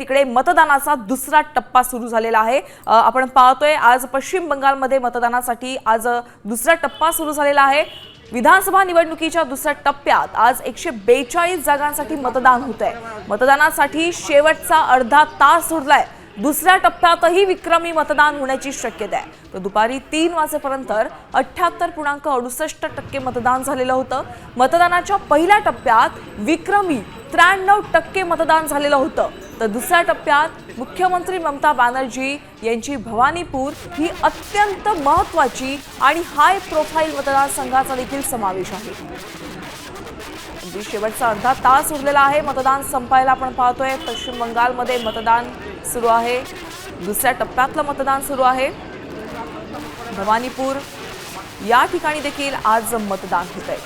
तिकडे मतदानाचा दुसरा टप्पा सुरू झालेला आहे। आपण पाहतोय आज पश्चिम बंगालमध्ये मतदानासाठी आज दुसरा टप्पा सुरू झालेला आहे। विधानसभा निवडणुकीच्या दुसऱ्या टप्प्यात आज 142 जागांसाठी मतदान होतंय। मतदानासाठी शेवटचा अर्धा तास उरलाय। दुसऱ्या टप्प्यातही विक्रमी मतदान होण्याची शक्यता आहे। तर दुपारी 3 वाजेपर्यंत 78.68% मतदान झालेलं होतं। मतदानाच्या पहिल्या टप्प्यात विक्रमी 93% मतदान झालेलं होतं। तर दुसऱ्या टप्प्यात मुख्यमंत्री ममता बॅनर्जी यांची भवानीपूर ही अत्यंत महत्त्वाची आणि हाय प्रोफाईल मतदारसंघाचा देखील समावेश आहे। शेवटचा अर्धा तास उरलेला आहे। मतदान संपायला आपण पाहतोय पश्चिम बंगालमध्ये मतदान सुरू आहे। दुसऱ्या टप्प्यातलं मतदान सुरू आहे। भवानीपूर या ठिकाणी देखील आज मतदान होतंय।